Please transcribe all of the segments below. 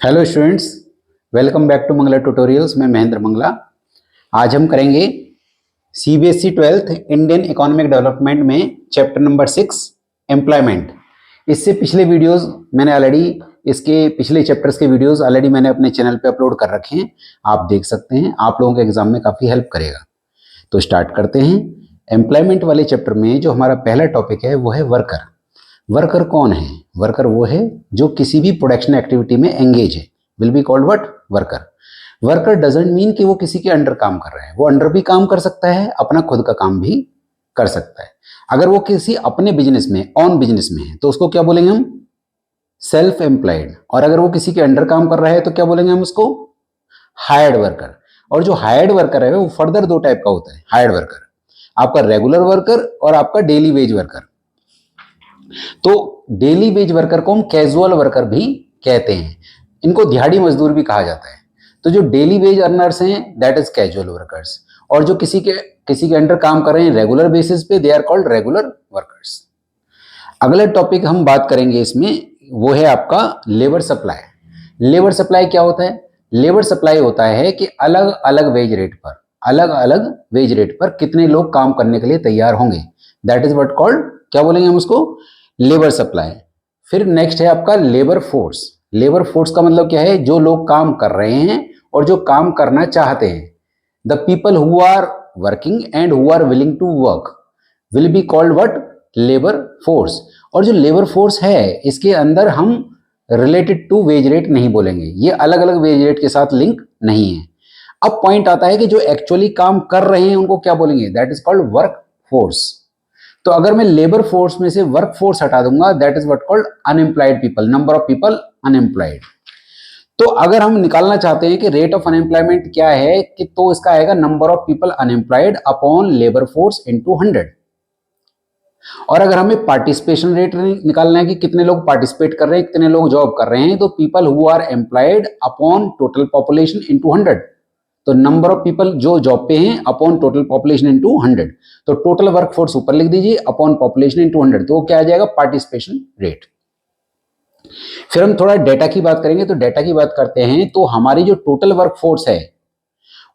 Hello students, welcome back to Mangla tutorials. मैं महेंद्र मंगला। आज हम करेंगे CBSE 12th Indian economic development में चैप्टर नंबर 6 एम्प्लॉयमेंट। इससे पिछले वीडियोस मैंने ऑलरेडी इसके पिछले चैप्टर्स के वीडियोस ऑलरेडी मैंने अपने चैनल पे अपलोड कर रखे हैं, आप देख सकते हैं। आप लोगों के एग्जाम में काफ़ी हेल्प करेगा। तो स्टार्ट करते हैं। एम्प्लॉयमेंट वाले चैप्टर में जो हमारा पहला टॉपिक है वो है वर्कर। वर्कर कौन है? वर्कर वो है जो किसी भी प्रोडक्शन एक्टिविटी में एंगेज है, will be called what? Worker. Worker doesn't mean कि वो किसी के अंडर काम कर रहा है, वो अंडर भी काम कर सकता है, अपना खुद का काम भी कर सकता है। अगर वो किसी अपने बिजनेस में, ऑन बिजनेस में है, तो उसको क्या बोलेंगे हम? Self employed. और अगर वो किसी के अंडर काम कर रहा है तो क्या बोलेंगे हम उसको? Hired worker. और जो हायर्ड वर्कर है वो फर्दर दो टाइप का होता है। हायर्ड वर्कर आपका रेगुलर वर्कर और आपका डेली वेज वर्कर। तो डेली वेज वर्कर को हम कैजुअल वर्कर भी कहते हैं, इनको दिहाड़ी मजदूर भी कहा जाता है। तो जो डेली वेज अर्नर्स हैं दैट इज कैजुअल वर्कर्स, और जो किसी के अंडर काम कर रहे हैं रेगुलर बेसिस पे, they are called regular workers. अगला टॉपिक हम बात करेंगे इसमें वो है आपका लेबर सप्लाई। लेबर सप्लाई क्या होता है? लेबर सप्लाई होता है कि अलग अलग वेज रेट पर कितने लोग काम करने के लिए तैयार होंगे, दैट इज व्हाट कॉल्ड, क्या बोलेंगे हम उसको? Labour supply. फिर नेक्स्ट है आपका लेबर फोर्स। लेबर फोर्स का मतलब क्या है? जो लोग काम कर रहे हैं और जो काम करना चाहते हैं। The people who are working and who are willing to work will be called what? Labour force. और जो लेबर फोर्स है इसके अंदर हम रिलेटेड टू वेज रेट नहीं बोलेंगे, ये अलग अलग वेज रेट के साथ लिंक नहीं है। अब पॉइंट आता है कि जो एक्चुअली काम कर रहे हैं उनको क्या बोलेंगे? That is called work force. तो अगर मैं लेबर फोर्स में से वर्क फोर्स हटा दूंगा that is what called unemployed people, number of people unemployed. तो अगर हम निकालना चाहते हैं कि रेट ऑफ अनएम्प्लॉयमेंट क्या है, कि तो इसका आएगा number of people unemployed upon labour force into 100। और अगर हमें पार्टिसिपेशन रेट निकालना है कि कितने लोग पार्टिसिपेट कर रहे हैं, कितने लोग जॉब कर रहे हैं, तो people who are employed upon total population into 100। तो नंबर ऑफ पीपल जो जॉब पे हैं अपॉन टोटल पॉपुलेशन इनटू 100। तो टोटल वर्कफोर्स ऊपर लिख दीजिए अपॉन पॉपुलेशन इनटू 100, तो क्या आ जाएगा? Participation rate. फिर हम थोड़ा डेटा की बात करेंगे। तो डेटा की बात करते हैं तो हमारी जो टोटल वर्कफोर्स है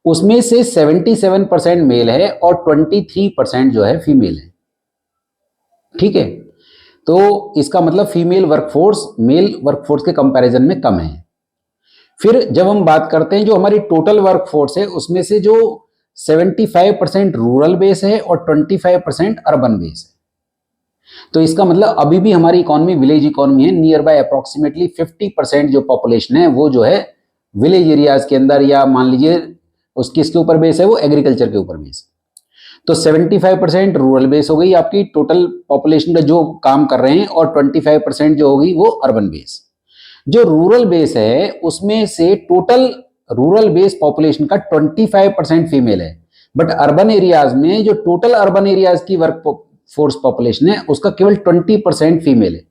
उसमें से 77% मेल है और 23% जो है फीमेल है। ठीक है, तो इसका मतलब फीमेल वर्कफोर्स मेल वर्कफोर्स के कंपैरिजन में कम है। फिर जब हम बात करते हैं जो हमारी टोटल वर्कफोर्स है उसमें से जो 75% रूरल बेस है और 25% अर्बन बेस है। तो इसका मतलब अभी भी हमारी इकोनॉमी विलेज इकोनॉमी है। नियर बाय अप्रोक्सीमेटली 50% जो पॉपुलेशन है वो जो है विलेज एरियाज के अंदर, या मान लीजिए उस किसके ऊपर बेस है, वो एग्रीकल्चर के ऊपर बेस। तो 75% रूरल बेस हो गई आपकी टोटल पॉपुलेशन का जो काम कर रहे हैं, और 25% जो होगी वो अर्बन बेस। जो रूरल बेस है उसमें से टोटल रूरल बेस पॉपुलेशन का 25% फीमेल है, बट अर्बन एरियाज में जो टोटल अर्बन एरियाज की वर्क फोर्स पॉपुलेशन है उसका केवल 20% फीमेल है।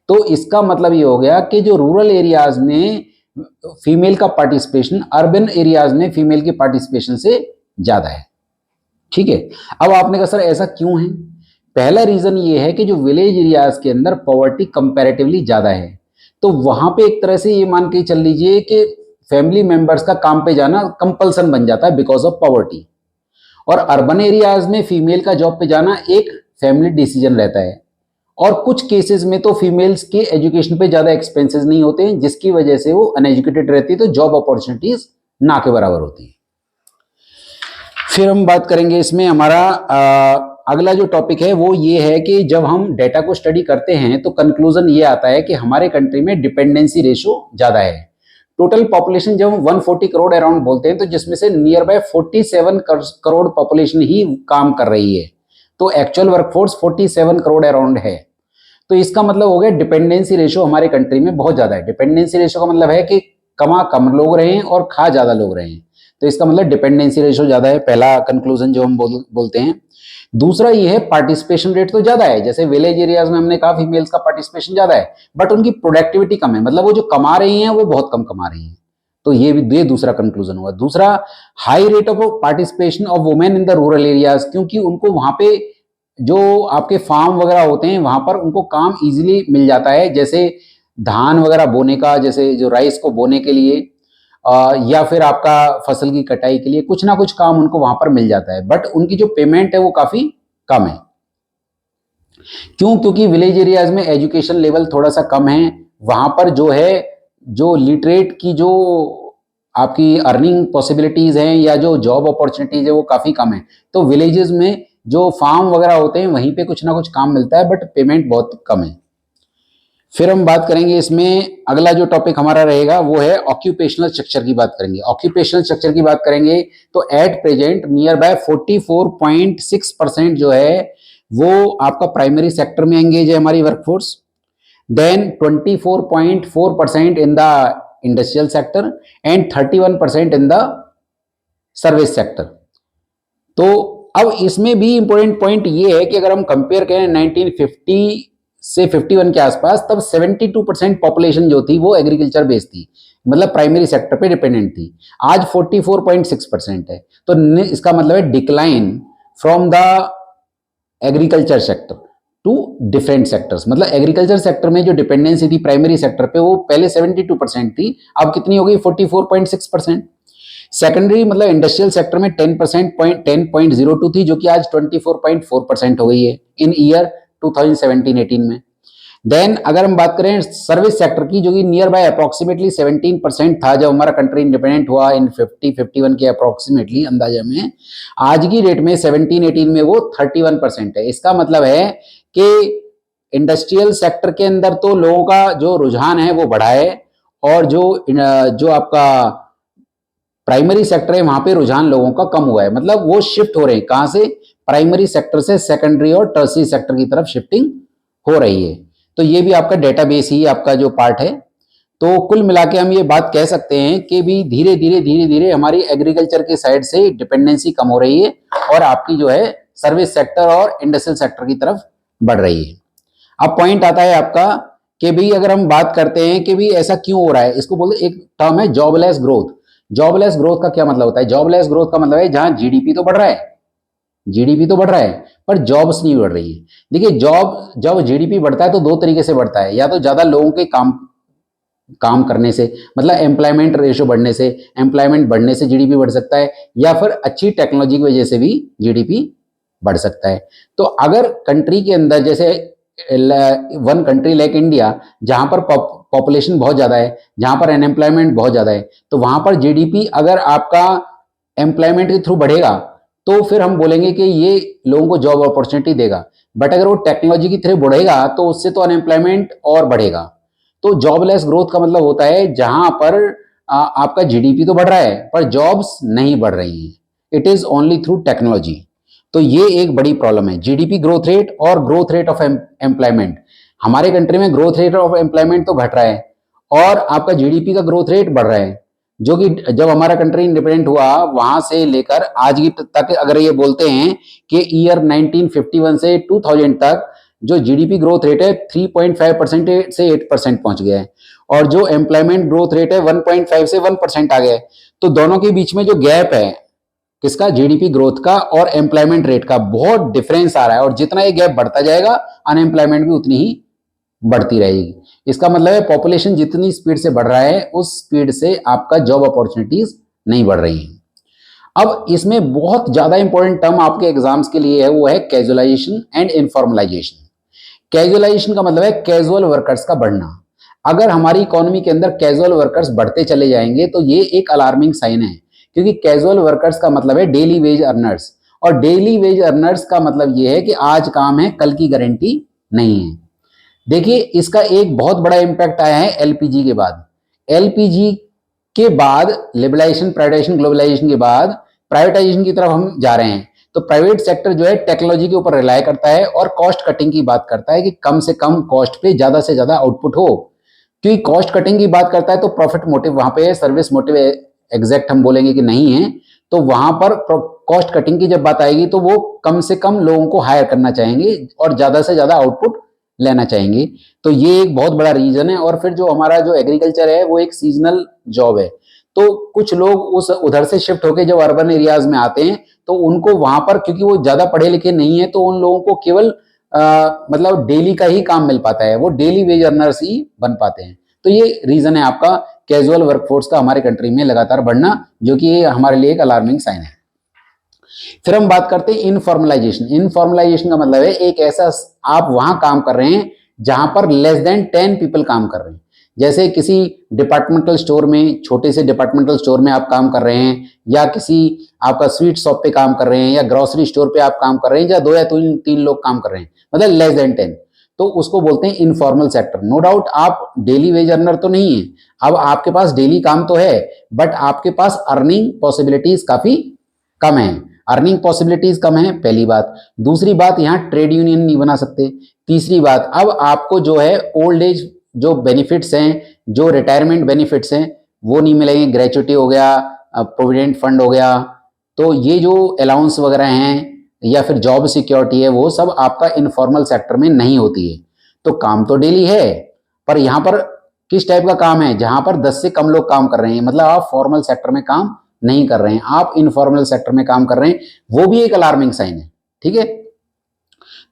तो इसका मतलब ये हो गया कि जो रूरल एरियाज में फीमेल का पार्टिसिपेशन अर्बन एरियाज में फीमेल की पार्टिसिपेशन से ज्यादा है। ठीक है, अब आपने कहा सर ऐसा क्यों है? पहला रीजन ये है कि जो विलेज एरियाज के अंदर पॉवर्टी कंपैरेटिवली ज्यादा है, तो वहां पे एक तरह से ये मान के चल लीजिए कि फैमिली मेंबर्स का काम पे जाना कंपल्सन बन जाता है बिकॉज ऑफ पॉवर्टी। और अर्बन एरियाज में फीमेल का जॉब पे जाना एक फैमिली डिसीजन रहता है, और कुछ केसेस में तो फीमेल्स के एजुकेशन पे ज्यादा एक्सपेंसेस नहीं होते हैं, जिसकी वजह से वो अनएजुकेटेड रहती है, तो जॉब अपॉर्चुनिटीज ना के बराबर होती है। फिर हम बात करेंगे इसमें हमारा अगला जो टॉपिक है वो ये है कि जब हम डेटा को स्टडी करते हैं तो कंक्लूजन ये आता है कि हमारे कंट्री में डिपेंडेंसी रेशियो ज्यादा है। टोटल पॉपुलेशन जब हम 140 करोड़ अराउंड बोलते हैं तो जिसमें से नियर बाय 47 करोड़ पॉपुलेशन ही काम कर रही है, तो एक्चुअल वर्कफोर्स 47 करोड़ अराउंड है। तो इसका मतलब हो गया डिपेंडेंसी रेशियो हमारे कंट्री में बहुत ज्यादा है। डिपेंडेंसी रेशियो का मतलब है कि कमा कम लोग रहे हैं और खा ज्यादा लोग रहे हैं, तो इसका मतलब डिपेंडेंसी रेशियो ज्यादा है, पहला कंक्लूजन जो हम बोलते हैं। दूसरा ये है पार्टिसिपेशन रेट तो ज्यादा है, जैसे विलेज एरियाज में हमने कहा फीमेल्स का पार्टिसिपेशन ज्यादा है, बट उनकी प्रोडक्टिविटी कम है, मतलब वो जो कमा रही हैं वो बहुत कम कमा रही हैं। तो ये दूसरा कंक्लूजन हुआ। दूसरा, high rate of participation of women in the rural areas, क्योंकि उनको वहां पे जो आपके फार्म वगैरह होते हैं वहां पर उनको काम इजीली मिल जाता है। जैसे धान वगैरह बोने का, जैसे जो राइस को बोने के लिए या फिर आपका फसल की कटाई के लिए कुछ ना कुछ काम उनको वहां पर मिल जाता है, बट उनकी जो पेमेंट है वो काफी कम है। क्यों? क्योंकि विलेज एरियाज में एजुकेशन लेवल थोड़ा सा कम है, वहां पर जो है जो लिटरेट की जो आपकी अर्निंग पॉसिबिलिटीज हैं या जो जॉब अपॉर्चुनिटीज है वो काफी कम है। तो विलेजेस में जो फार्म वगैरह होते हैं वहीं पे कुछ ना कुछ काम मिलता है, बट पेमेंट बहुत कम है। फिर हम बात करेंगे इसमें, अगला जो टॉपिक हमारा रहेगा वो है ऑक्यूपेशनल स्ट्रक्चर की बात करेंगे। ऑक्यूपेशनल स्ट्रक्चर की बात करेंगे तो एट प्रेजेंट नियर बाय 44.6% जो है वो आपका प्राइमरी सेक्टर में एंगेज है हमारी workforce, then 24.4% in the industrial sector and 31% in the service sector. तो अब इसमें भी इंपॉर्टेंट पॉइंट ये है कि अगर हम कंपेयर करें 1950 से 51 के आसपास, तब 72% पॉपुलेशन जो थी वो एग्रीकल्चर बेस्ड थी, मतलब प्राइमरी सेक्टर पे डिपेंडेंट थी। आज 44.6% है। तो इसका मतलब है decline from the agriculture sector to different sectors. मतलब एग्रीकल्चर सेक्टर में जो डिपेंडेंसी थी प्राइमरी सेक्टर पे वो पहले 72% थी, अब कितनी हो गई? 44.6%। सेकेंडरी मतलब इंडस्ट्रियल सेक्टर में 10.02 थी, जो कि आज 24.4% हो गई है इन ईयर 2017-18 में। देन अगर हम बात करें सर्विस सेक्टर की, जो कि नियर बाय अप्रोक्सीमेटली 17% था जब हमारा कंट्री इंडिपेंडेंट हुआ इन 50-51 के अप्रोक्सीमेटली अंदाजा में, आज की डेट में 17-18 में वो 31% है। इसका मतलब है कि इंडस्ट्रियल सेक्टर के अंदर तो लोगों का जो रुझान है वो बढ़ा है, और जो आपका प्राइमरी सेक्टर है वहां पे रुझान लोगों का कम हुआ है। मतलब वो शिफ्ट हो रहे हैं, कहां से? प्राइमरी सेक्टर से सेकेंडरी और टर्सरी सेक्टर की तरफ शिफ्टिंग हो रही है। तो ये भी आपका डेटाबेस ही आपका जो पार्ट है। तो कुल मिला के हम ये बात कह सकते हैं कि भी धीरे धीरे हमारी एग्रीकल्चर के साइड से डिपेंडेंसी कम हो रही है, और आपकी जो है सर्विस सेक्टर और इंडस्ट्रियल सेक्टर की तरफ बढ़ रही है। अब पॉइंट आता है आपका कि भी अगर हम बात करते हैं कि भी ऐसा क्यों हो रहा है, इसको बोलते एक टर्म है जॉबलेस ग्रोथ। जॉबलेस ग्रोथ का क्या मतलब होता है? जॉबलेस ग्रोथ का मतलब है जहां जीडीपी तो बढ़ रहा है, जीडीपी तो बढ़ रहा है पर जॉब्स नहीं बढ़ रही है। देखिए, जब जीडीपी बढ़ता है तो दो तरीके से बढ़ता है, या तो ज्यादा लोगों के काम करने से, मतलब एम्प्लॉयमेंट रेशियो बढ़ने से, एम्प्लॉयमेंट बढ़ने से जीडीपी बढ़ सकता है, या फिर अच्छी टेक्नोलॉजी की वजह से भी जीडीपी बढ़ सकता है। तो अगर कंट्री के अंदर जैसे वन कंट्री लाइक इंडिया, जहां पर पॉपुलेशन बहुत ज्यादा है, जहां पर अनएम्प्लॉयमेंट बहुत ज्यादा है, तो वहां पर जीडीपी अगर आपका एम्प्लॉयमेंट के थ्रू बढ़ेगा तो फिर हम बोलेंगे कि ये लोगों को जॉब अपॉर्चुनिटी देगा। बट अगर वो टेक्नोलॉजी की थ्रू बढ़ेगा तो उससे तो अनएम्प्लॉयमेंट और बढ़ेगा। तो जॉबलेस ग्रोथ का मतलब होता है जहां पर आपका जीडीपी तो बढ़ रहा है पर जॉब्स नहीं बढ़ रही हैं, it is only through technology. तो ये एक बड़ी प्रॉब्लम है, जीडीपी ग्रोथ रेट और ग्रोथ रेट ऑफ एम्प्लॉयमेंट। हमारे कंट्री में ग्रोथ रेट ऑफ एम्प्लॉयमेंट तो घट रहा है और आपका जीडीपी का ग्रोथ रेट बढ़ रहा है, जो कि जब हमारा कंट्री इंडिपेंडेंट हुआ वहां से लेकर आज की तक अगर ये बोलते हैं कि ईयर 1951 से 2000 तक जो जीडीपी ग्रोथ रेट है 3.5% से 8% पहुंच गया है, और जो एम्प्लॉयमेंट ग्रोथ रेट है 1.5 से 1% आ गया है। तो दोनों के बीच में जो गैप है किसका? जीडीपी ग्रोथ का और एम्प्लॉयमेंट रेट का बहुत डिफरेंस आ रहा है, और जितना ये गैप बढ़ता जाएगा अनएम्प्लॉयमेंट भी उतनी ही बढ़ती रहेगी। इसका मतलब है पॉपुलेशन जितनी स्पीड से बढ़ रहा है उस स्पीड से आपका जॉब अपॉर्चुनिटीज नहीं बढ़ रही हैं। अब इसमें बहुत ज्यादा इंपॉर्टेंट टर्म आपके एग्जाम्स के लिए है, वो है कैजुअलाइजेशन एंड इनफॉर्मलाइजेशन। कैजुअलाइजेशन का मतलब है कैजुअल वर्कर्स का बढ़ना। अगर हमारी इकोनॉमी के अंदर कैजुअल वर्कर्स बढ़ते चले जाएंगे तो ये एक अलार्मिंग साइन है, क्योंकि कैजुअल वर्कर्स का मतलब है डेली वेज अर्नर्स, और डेली वेज अर्नर्स का मतलब ये है कि आज काम है कल की गारंटी नहीं है। देखिए, इसका एक बहुत बड़ा इंपैक्ट आया है एलपीजी के बाद। एलपीजी के बाद लिबरलाइजेशन, प्राइवेटाइजेशन, ग्लोबलाइजेशन के बाद प्राइवेटाइजेशन की तरफ हम जा रहे हैं। तो प्राइवेट सेक्टर जो है टेक्नोलॉजी के ऊपर रिलाय करता है और कॉस्ट कटिंग की बात करता है कि कम से कम कॉस्ट पे ज्यादा से ज्यादा आउटपुट हो। क्योंकि कॉस्ट कटिंग की बात करता है तो प्रॉफिट मोटिव वहां पे है, सर्विस मोटिव एग्जैक्ट हम बोलेंगे कि नहीं है। तो वहां पर कॉस्ट कटिंग की जब बात आएगी तो वो कम से कम लोगों को हायर करना चाहेंगे और ज्यादा से ज्यादा आउटपुट लेना चाहेंगे। तो ये एक बहुत बड़ा रीजन है। और फिर जो हमारा जो एग्रीकल्चर है वो एक सीजनल जॉब है, तो कुछ लोग उस उधर से शिफ्ट होकर जब अर्बन एरियाज में आते हैं तो उनको वहां पर, क्योंकि वो ज्यादा पढ़े लिखे नहीं है, तो उन लोगों को केवल मतलब डेली का ही काम मिल पाता है, वो डेली वेज अर्नर्स ही बन पाते हैं। तो ये रीजन है आपका कैजुअल वर्कफोर्स का हमारे कंट्री में लगातार बढ़ना, जो कि ये हमारे लिए एक अलार्मिंग साइन है। फिर हम बात करते हैं इनफॉर्मलाइजेशन। इनफॉर्मलाइजेशन का मतलब है एक ऐसा, आप वहां काम कर रहे हैं जहां पर लेस देन 10 पीपल काम कर रहे हैं। जैसे किसी डिपार्टमेंटल स्टोर में, छोटे से डिपार्टमेंटल स्टोर में आप काम कर रहे हैं, या किसी आपका स्वीट शॉप पे काम कर रहे हैं, या ग्रोसरी स्टोर पे आप काम कर रहे हैं, या दो या तीन लोग काम कर रहे हैं, मतलब लेस देन 10, तो उसको बोलते हैं इनफॉर्मल सेक्टर। नो डाउट आप डेली वेज अर्नर तो नहीं है, अब आपके पास डेली काम तो है, बट आपके पास अर्निंग पॉसिबिलिटीज काफी कम है। अर्निंग पॉसिबिलिटीज कम है, पहली बात। दूसरी बात, यहाँ ट्रेड यूनियन नहीं बना सकते। तीसरी बात, अब आपको जो है ओल्ड एज जो बेनिफिट्स हैं, जो रिटायरमेंट बेनिफिट्स हैं, वो नहीं मिलेंगे। ग्रेचुटी हो गया, प्रोविडेंट फंड हो गया, तो ये जो अलाउंस वगैरह हैं या फिर जॉब सिक्योरिटी है, वो सब आपका इनफॉर्मल सेक्टर में नहीं होती है। तो काम तो डेली है, पर यहाँ पर किस टाइप का काम है, जहां पर 10 से कम लोग काम कर रहे हैं, मतलब आप फॉर्मल सेक्टर में काम नहीं कर रहे हैं, आप इनफॉर्मल सेक्टर में काम कर रहे हैं, वो भी एक अलार्मिंग साइन है। ठीक है,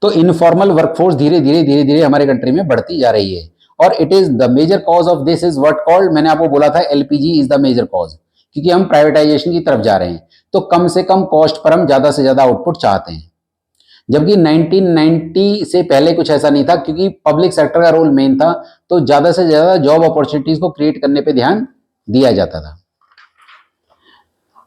तो इनफॉर्मल वर्कफोर्स धीरे धीरे हमारे कंट्री में बढ़ती जा रही है, और it is the major cause of this is what called, मैंने आपको बोला था LPG is the major cause, क्योंकि हम प्राइवेटाइजेशन की तरफ जा रहे हैं, तो कम से कम कॉस्ट पर हम ज्यादा से ज्यादा आउटपुट चाहते हैं। जबकि 1990 से पहले कुछ ऐसा नहीं था, क्योंकि पब्लिक सेक्टर का रोल मेन था, तो ज्यादा से ज्यादा जॉब अपॉर्चुनिटीज को क्रिएट करने पे ध्यान दिया जाता था।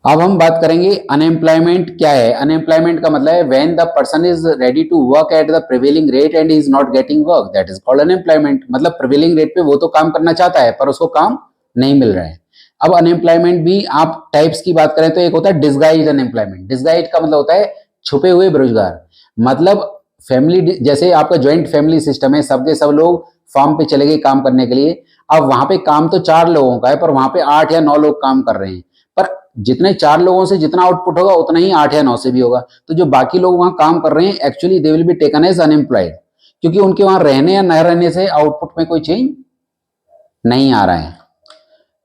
अब हम बात करेंगे अनएम्प्लॉयमेंट क्या है। अनएम्प्लॉयमेंट का मतलब है when the person is ready to work at the prevailing rate and is not getting work, that is called unemployment. मतलब प्रिवेलिंग रेट पे वो तो काम करना चाहता है, पर उसको काम नहीं मिल रहा है। अब अनएम्प्लॉयमेंट भी आप टाइप्स की बात करें तो एक होता है डिसगाइज अनएम्प्लॉयमेंट। डिसगाइज का मतलब होता है छुपे हुए बेरोजगार। मतलब फैमिली, जैसे आपका ज्वाइंट फैमिली सिस्टम है, सबके सब लोग फार्म पे चले गए काम करने के लिए। अब वहां पे काम तो 4 लोगों का है, पर वहां पे 8 या 9 लोग काम कर रहे हैं, पर जितने 4 लोगों से जितना आउटपुट होगा उतना ही 8 या 9 से भी होगा। तो जो बाकी लोग वहां काम कर रहे हैं, actually they will be taken as unemployed, क्योंकि उनके वहां रहने या न रहने से आउटपुट में कोई चेंज नहीं आ रहा है।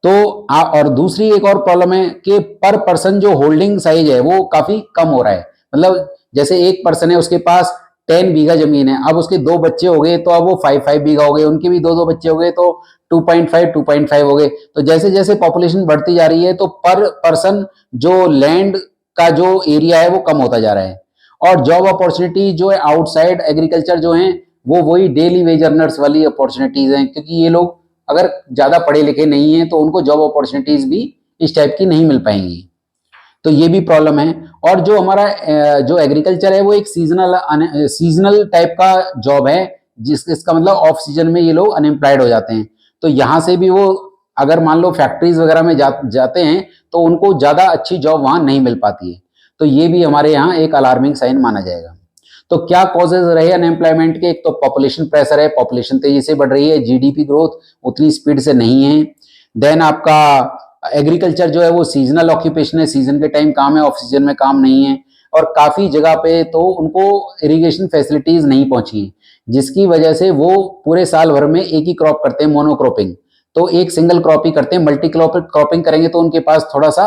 तो और दूसरी एक और प्रॉब्लम है कि पर पर्सन जो होल्डिंग साइज है वो काफी कम हो रहा है। मतलब जैसे एक पर्सन है, उसके पास 10 बीघा जमीन है, अब उसके 2 बच्चे हो गए तो अब वो 5 बीघा हो गए, उनके भी 2 बच्चे हो गए तो 2.5 हो गए। तो जैसे जैसे पॉपुलेशन बढ़ती जा रही है, तो पर पर्सन जो लैंड का जो एरिया है वो कम होता जा रहा है। और जॉब अपॉर्चुनिटी जो है आउटसाइड एग्रीकल्चर जो है, वो वही डेली वेज अर्नर्स वाली अपॉर्चुनिटीज हैं, क्योंकि ये लोग अगर ज्यादा पढ़े लिखे नहीं है तो उनको जॉब अपॉर्चुनिटीज भी इस टाइप की नहीं मिल पाएंगी। तो ये भी प्रॉब्लम है। और जो हमारा जो एग्रीकल्चर है वो एक सीजनल टाइप का जॉब है, इसका मतलब ऑफ सीजन में ये लोग अनएम्प्लॉयड हो जाते हैं। तो यहाँ से भी वो अगर मान लो फैक्ट्रीज वगैरह में जाते हैं तो उनको ज्यादा अच्छी जॉब वहां नहीं मिल पाती है। तो ये भी हमारे यहाँ एक अलार्मिंग साइन माना जाएगा। तो क्या कॉजेज रहे अनएम्प्लॉयमेंट के? एक तो पॉपुलेशन प्रेशर है, पॉपुलेशन तेजी से बढ़ रही है, जीडीपी ग्रोथ उतनी स्पीड से नहीं है। देन आपका एग्रीकल्चर जो है वो सीजनल ऑक्यूपेशन है, सीजन के टाइम काम है, ऑफ सीजन में काम नहीं है। और काफी जगह पे तो उनको इरिगेशन फैसिलिटीज नहीं पहुंची, जिसकी वजह से वो पूरे साल भर में एक ही क्रॉप करते हैं, मोनोक्रॉपिंग। तो एक सिंगल क्रॉप ही करते हैं, मल्टी क्रॉपिंग करेंगे तो उनके पास थोड़ा सा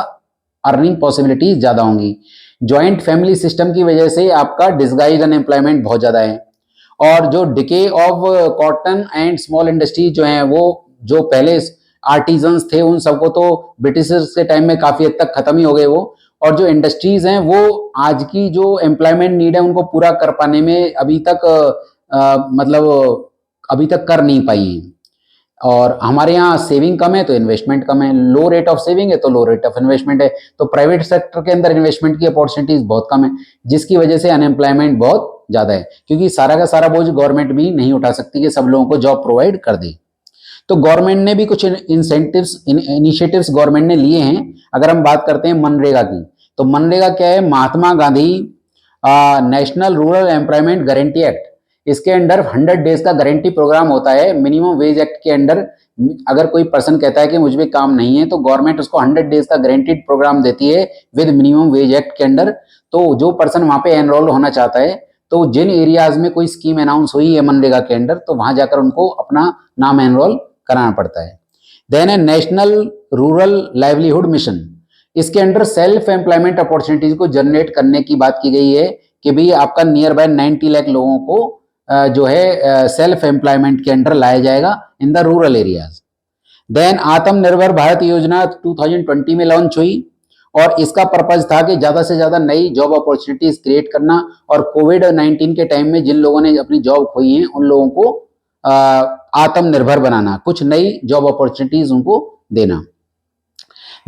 अर्निंग पॉसिबिलिटीज ज्यादा होंगी। ज्वाइंट फैमिली सिस्टम की वजह से आपका डिसगाइज अनएम्प्लॉयमेंट बहुत ज्यादा है। और जो decay of cotton and small industry जो है, वो जो पहले आर्टिजन्स थे उन सबको तो ब्रिटिशर्स के टाइम में काफी हद तक खत्म ही हो गए वो। और जो इंडस्ट्रीज हैं वो आज की जो एम्प्लॉयमेंट नीड है उनको पूरा कर पाने में अभी तक मतलब अभी तक कर नहीं पाई है। और हमारे यहाँ सेविंग कम है तो इन्वेस्टमेंट कम है, लो रेट ऑफ सेविंग है तो लो रेट ऑफ इन्वेस्टमेंट है। तो प्राइवेट सेक्टर के अंदर इन्वेस्टमेंट की अपॉर्चुनिटीज बहुत कम है, जिसकी वजह से अनएम्प्लॉयमेंट बहुत ज्यादा है, क्योंकि सारा का सारा बोझ गवर्नमेंट भी नहीं उठा सकती कि सब लोगों को जॉब प्रोवाइड कर दे। तो गवर्नमेंट ने भी कुछ इंसेंटिव्स इनिशिएटिव्स गवर्नमेंट ने लिए हैं। अगर हम बात करते हैं मनरेगा की, तो मनरेगा क्या है? Mahatma Gandhi national rural employment guarantee act. इसके अंडर 100 डेज का गारंटी प्रोग्राम होता है। मिनिमम वेज एक्ट के अंडर अगर कोई पर्सन कहता है कि मुझ में काम नहीं है, तो गवर्नमेंट उसको 100 डेज का गारंटीड प्रोग्राम देती है विद मिनिमम वेज एक्ट के अंडर। तो जो पर्सन वहां पे एनरोल होना चाहता है, तो जिन एरियाज में कोई स्कीम अनाउंस हुई है मनरेगा के अंडर, तो वहां जाकर उनको अपना नाम एनरोल कराना पड़ता है। देन है नेशनल रूरल लाइवलीहुड मिशन। इसके अंडर सेल्फ एम्प्लॉयमेंट अपॉर्चुनिटीज को जनरेट करने की बात की गई है कि भाई आपका नियर बाय 90 लाख लोगों को जो है सेल्फ एम्प्लॉयमेंट के अंडर लाया जाएगा in the rural areas. Then Atmanirbhar Bharat योजना 2020 में लॉन्च हुई और इसका पर्पज था कि ज़्यादा से ज़्यादा नई जॉब अपॉर्चुनिटीज क्रिएट करना और कोविड-19 के टाइम में जिन लोगों ने अपनी जॉब खोई हैं उन लोगों को आत्मनिर्भर बनाना, कुछ नई जॉब अपॉर्चुनिटीज उनको देना।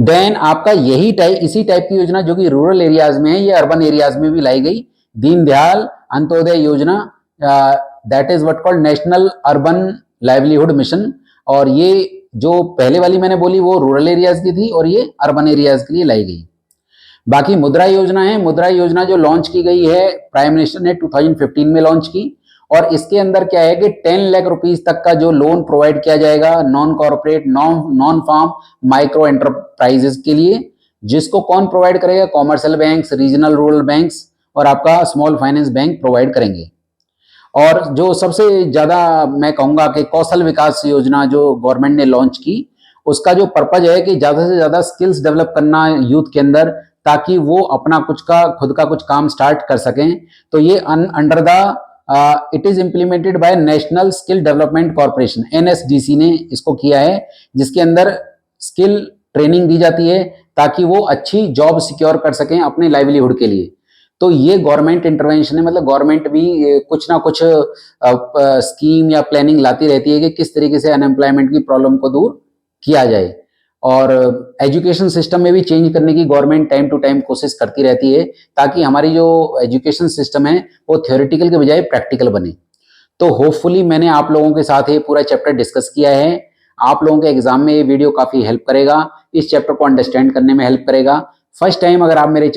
देन आपका इसी टाइप की योजना जो कि रूरल एरियाज में है, ये अर्बन एरियाज में भी लाई गई, दीनदयाल अंत्योदय योजना, that is what called national urban livelihood mission. और ये जो पहले वाली मैंने बोली वो रूरल एरियाज की थी और ये अर्बन एरियाज के लिए लाई गई। बाकी मुद्रा योजना है, मुद्रा योजना जो लॉन्च की गई है प्राइम मिनिस्टर ने 2015 में लॉन्च की और इसके अंदर क्या है कि 10 लाख रुपीस तक का जो लोन प्रोवाइड किया जाएगा non corporate non farm micro enterprises के लिए, जिसको कौन प्रोवाइड करेगा? Commercial banks, regional rural banks और आपका स्मॉल फाइनेंस बैंक प्रोवाइड करेंगे। और जो सबसे ज्यादा मैं कहूंगा कि कौशल विकास योजना जो गवर्नमेंट ने लॉन्च की, उसका जो पर्पज है कि ज्यादा से ज्यादा स्किल्स डेवलप करना यूथ के अंदर, ताकि वो अपना खुद का कुछ काम स्टार्ट कर सकें। तो ये under the it is implemented by national skill development corporation, NSDC ने इसको किया है, जिसके अंदर स्किल ट्रेनिंग दी जाती है ताकि वो अच्छी जॉब सिक्योर कर सकें अपने लाइवलीहुड के लिए। तो ये गवर्नमेंट इंटरवेंशन है, मतलब गवर्नमेंट भी कुछ ना कुछ स्कीम या प्लानिंग लाती रहती है कि किस तरीके से अनएम्प्लॉयमेंट की प्रॉब्लम को दूर किया जाए। और एजुकेशन सिस्टम में भी चेंज करने की गवर्नमेंट टाइम टू टाइम कोशिश करती रहती है ताकि हमारी जो एजुकेशन सिस्टम है वो थ्योरेटिकल के बजाय प्रैक्टिकल बने। तो होपफुली मैंने आप लोगों के साथ ये पूरा चैप्टर डिस्कस किया है। आप लोगों के एग्जाम में ये वीडियो काफ़ी हेल्प करेगा, इस चैप्टर को अंडरस्टैंड करने में हेल्प करेगा। फर्स्ट टाइम अगर आप मेरे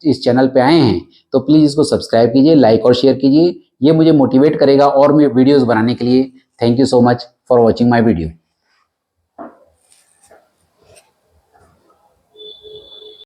इस चैनल पे आए हैं तो प्लीज़ इसको सब्सक्राइब कीजिए, लाइक और शेयर कीजिए, ये मुझे मोटिवेट करेगा और वीडियोज़ बनाने के लिए। Thank you so much for watching my video.